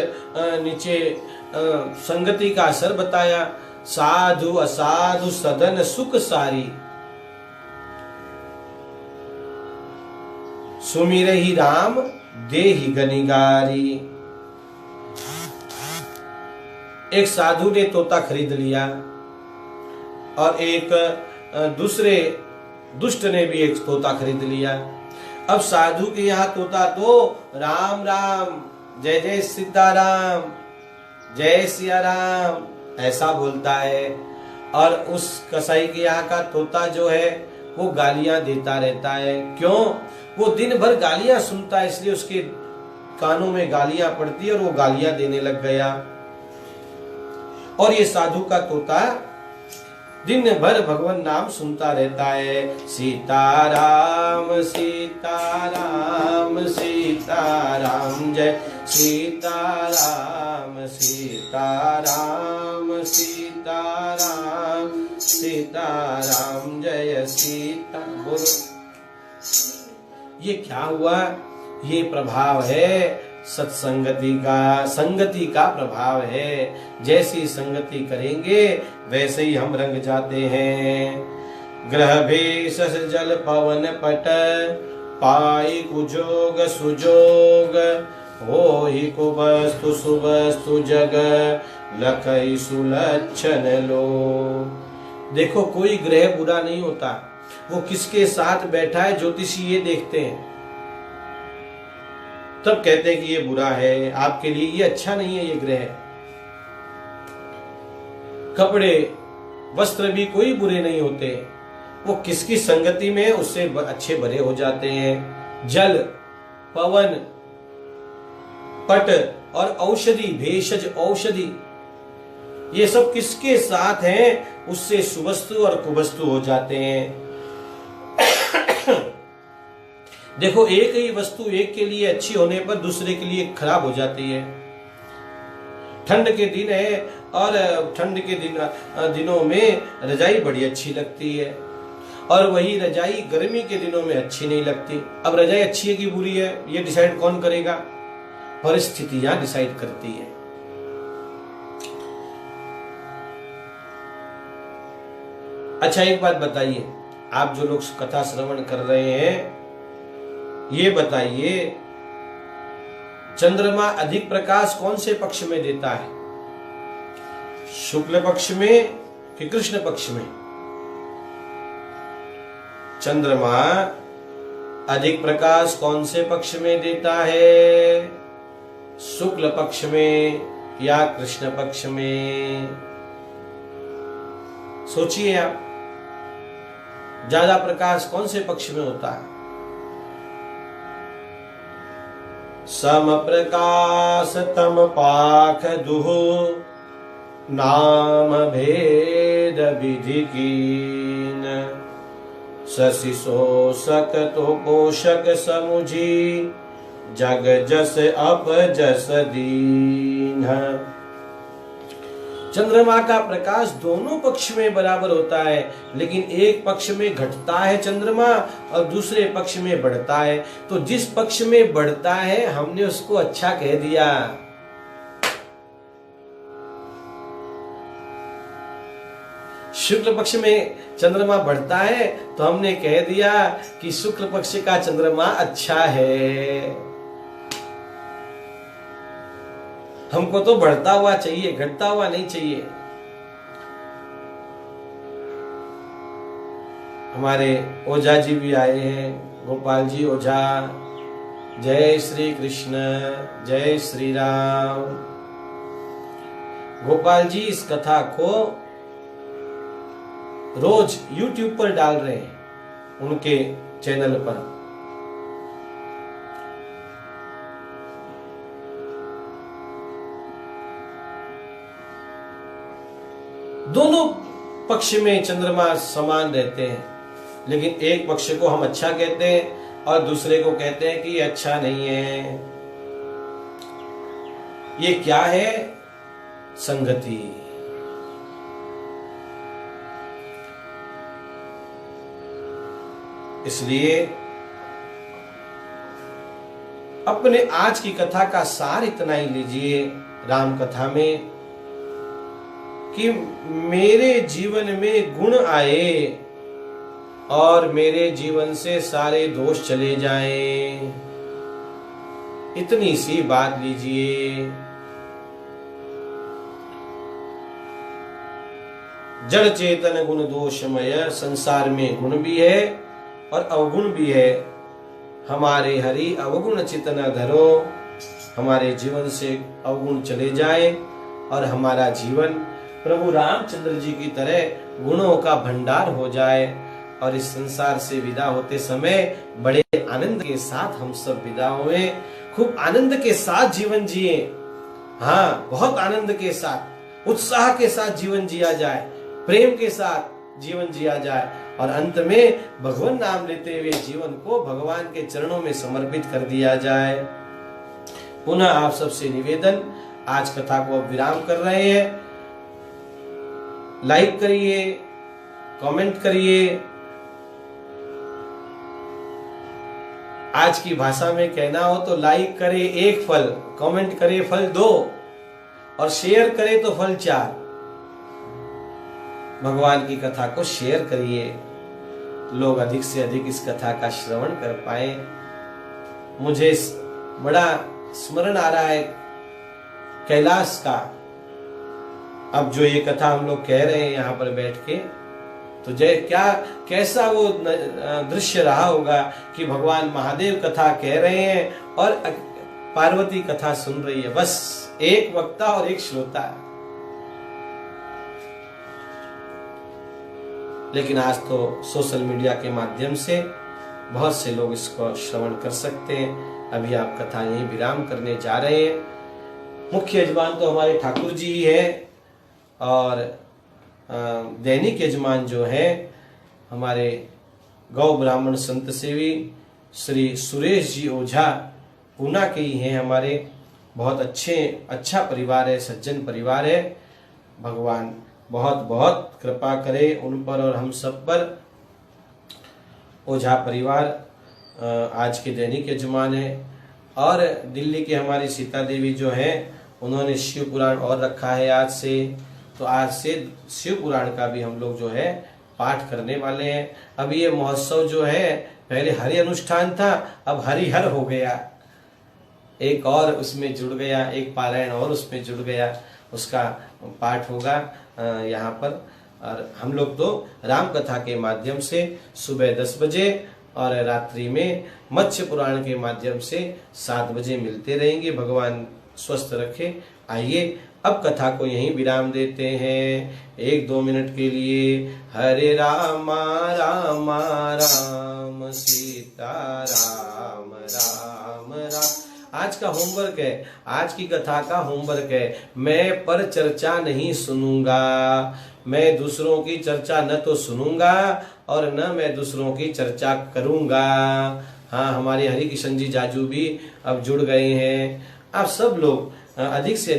नीचे संगति का असर बताया, साधु असाधु सदन सुख सारी, सुमिर ही राम देहि गनिगारी। एक साधु ने तोता खरीद लिया और एक दूसरे दुष्ट ने भी एक तोता खरीद लिया। अब साधु के यहाँ तोता तो राम राम, जय जय सीताराम, जय सिया राम ऐसा बोलता है, और उस कसाई के यहाँ का तोता जो है वो गालियां देता रहता है। क्यों? वो दिन भर गालियां सुनता है, इसलिए उसके कानों में गालियां पड़ती है और वो गालियां देने लग गया। और ये साधु का तोता दिन भर भगवान नाम सुनता रहता है, सीताराम सीताराम सीताराम जय सीताराम सीताराम सीताराम सीताराम जय सीता। बोलो, ये क्या हुआ? ये प्रभाव है सत्संगति का, संगति का प्रभाव है। जैसी संगति करेंगे वैसे ही हम रंग जाते हैं। ग्रह भेष जल पवन पट, पाई कुजोग सुजोग, हो ही कुबस्तु सुबस्तु जग, लखई सुलक्षण लो। देखो, कोई ग्रह बुरा नहीं होता, वो किसके साथ बैठा है ज्योतिषी ये देखते हैं, तब कहते हैं कि ये बुरा है आपके लिए, ये अच्छा नहीं है ये ग्रह। कपड़े वस्त्र भी कोई बुरे नहीं होते, वो किसकी संगति में उससे अच्छे भरे हो जाते हैं। जल, पवन, पट और औषधि, भेषज औषधि, ये सब किसके साथ हैं उससे सुवस्तु और कुवस्तु हो जाते हैं। देखो, एक ही वस्तु एक के लिए अच्छी होने पर दूसरे के लिए खराब हो जाती है। ठंड के दिन है और ठंड के दिनों में रजाई बड़ी अच्छी लगती है, और वही रजाई गर्मी के दिनों में अच्छी नहीं लगती। अब रजाई अच्छी है कि बुरी है ये डिसाइड कौन करेगा? परिस्थितियां डिसाइड करती है। अच्छा, एक बात बताइए, आप जो लोग कथा श्रवण कर रहे हैं, ये बताइए, चंद्रमा अधिक प्रकाश कौन से पक्ष में देता है? शुक्ल पक्ष में कि कृष्ण पक्ष में? चंद्रमा अधिक प्रकाश कौन से पक्ष में देता है? शुक्ल पक्ष में या कृष्ण पक्ष में? सोचिए आप, ज्यादा प्रकाश कौन से पक्ष में होता है? सम प्रकाश तम पाख दुहु, नाम भेद विधि कीन, शशि शोषक तो पोषक समुझी, जग जस अप जस दीन। चंद्रमा का प्रकाश दोनों पक्ष में बराबर होता है, लेकिन एक पक्ष में घटता है चंद्रमा और दूसरे पक्ष में बढ़ता है। तो जिस पक्ष में बढ़ता है हमने उसको अच्छा कह दिया। शुक्ल पक्ष में चंद्रमा बढ़ता है तो हमने कह दिया कि शुक्ल पक्ष का चंद्रमा अच्छा है। हमको तो बढ़ता हुआ चाहिए, घटता हुआ नहीं चाहिए। हमारे ओझा जी भी आए हैं, गोपाल जी ओझा। जय श्री कृष्ण, जय श्री राम। गोपाल जी इस कथा को रोज YouTube पर डाल रहे हैं, उनके चैनल पर। दोनों पक्ष में चंद्रमा समान रहते हैं। लेकिन एक पक्ष को हम अच्छा कहते हैं और दूसरे को कहते हैं कि ये अच्छा नहीं है। ये क्या है? संगति। इसलिए अपने आज की कथा का सार इतना ही लीजिए राम कथा में कि मेरे जीवन में गुण आए और मेरे जीवन से सारे दोष चले जाएं, इतनी सी बात लीजिए। जड़ चेतन गुण दोषमय, संसार में गुण भी है और अवगुण भी है। हमारे हरि अवगुण चितन धरो, हमारे जीवन से अवगुण चले जाए और हमारा जीवन प्रभु रामचंद्र जी की तरह गुणों का भंडार हो जाए और इस संसार से विदा होते समय बड़े आनंद के साथ हम सब विदा हुए, खूब आनंद के साथ जीवन जिए। हाँ, बहुत आनंद के साथ, उत्साह के साथ जीवन जिया जाए, प्रेम के साथ जीवन जिया जाए और अंत में भगवान नाम लेते हुए जीवन को भगवान के चरणों में समर्पित कर दिया जाए। पुनः आप सबसे निवेदन, आज कथा को अब विराम कर रहे हैं। लाइक करिए, कमेंट करिए। आज की भाषा में कहना हो तो लाइक करे 1 फल, कमेंट करे फल 2 और शेयर करे तो फल 4। भगवान की कथा को शेयर करिए, लोग अधिक से अधिक इस कथा का श्रवण कर पाए। मुझे बड़ा स्मरण आ रहा है कैलाश का। अब जो ये कथा हम लोग कह रहे हैं यहाँ पर बैठ के, तो जय क्या कैसा वो दृश्य रहा होगा कि भगवान महादेव कथा कह रहे हैं और पार्वती कथा सुन रही है। बस एक वक्ता और एक श्रोता। लेकिन आज तो सोशल मीडिया के माध्यम से बहुत से लोग इसको श्रवण कर सकते हैं। अभी आप कथा यहीं विराम करने जा रहे हैं। मुख्य यजमान तो हमारे ठाकुर जी ही है और दैनिक यजमान जो है हमारे गौ ब्राह्मण संत सेवी श्री सुरेश जी ओझा पूना के ही हैं। हमारे बहुत अच्छा परिवार है, सज्जन परिवार है। भगवान बहुत बहुत कृपा करे उन पर और हम सब पर। ओझा परिवार आज के दैनिक यजमान है और दिल्ली के हमारी सीता देवी जो है उन्होंने शिव पुराण और रखा है आज से। तो आज से शिव पुराण का भी हम लोग जो है पाठ करने वाले हैं। अब ये महोत्सव जो है पहले हरि अनुष्ठान था, अब हरिहर हो गया, एक और उसमें जुड़ गया, एक पारायण और उसमें जुड़ गया, उसका पाठ होगा यहाँ पर। और हम लोग तो राम कथा के माध्यम से सुबह 10 बजे और रात्रि में मत्स्य पुराण के माध्यम से 7 बजे मिलते रहेंगे। भगवान स्वस्थ रखे। आइए अब कथा को यहीं विराम देते हैं 1-2 मिनट के लिए। हरे रामा रामा राम सीता राम राम राम। आज का होमवर्क है, आज की कथा का होमवर्क है। मैं पर चर्चा नहीं सुनूंगा, मैं दूसरों की चर्चा न तो सुनूंगा और न मैं दूसरों की चर्चा करूंगा। हाँ, हमारे हरि किशन जी जाजू भी अब जुड़ गए हैं। आप सब लोग अधिक से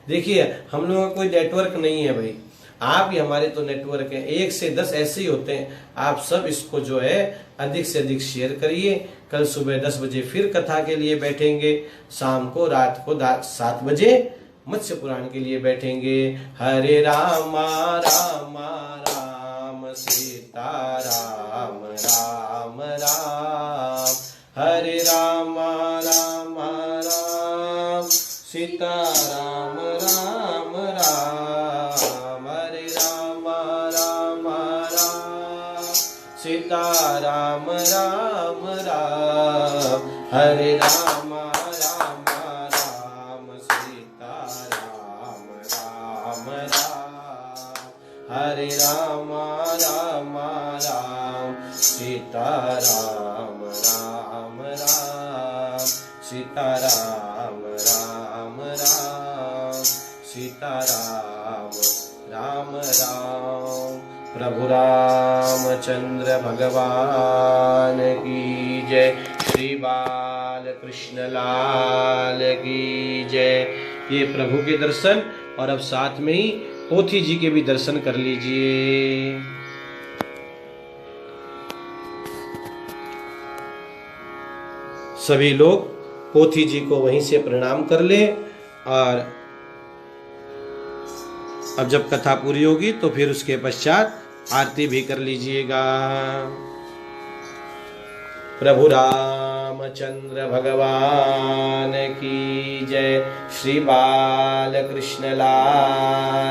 देखिए, हम लोगों का कोई नेटवर्क नहीं है भाई, आप ही हमारे तो नेटवर्क है। 1 से 10 ऐसे ही होते हैं। आप सब इसको जो है अधिक से अधिक शेयर करिए। कल सुबह 10 बजे फिर कथा के लिए बैठेंगे, शाम को रात को 7 बजे मत्स्य पुराण के लिए बैठेंगे। हरे रामा रामा राम सीता राम राम राम। हरे रामा रामा राम सीता राम राम राम। हरे रामा रामा राम सीता राम राम राम। हरे रामा रामा राम सीता राम राम राम। हरे रामा रामा राम सीता राम राम राम। सीता राम राम राम सीता राम राम राम। प्रभु रामचंद्र भगवान की जय। श्री बाल कृष्ण लाल की जय। ये प्रभु के दर्शन और अब साथ में ही पोथी जी के भी दर्शन कर लीजिए। सभी लोग पोथी जी को वहीं से प्रणाम कर ले और अब जब कथा पूरी होगी तो फिर उसके पश्चात आरती भी कर लीजिएगा। प्रभु रामचंद्र भगवान की जय। श्री बाल कृष्ण लाल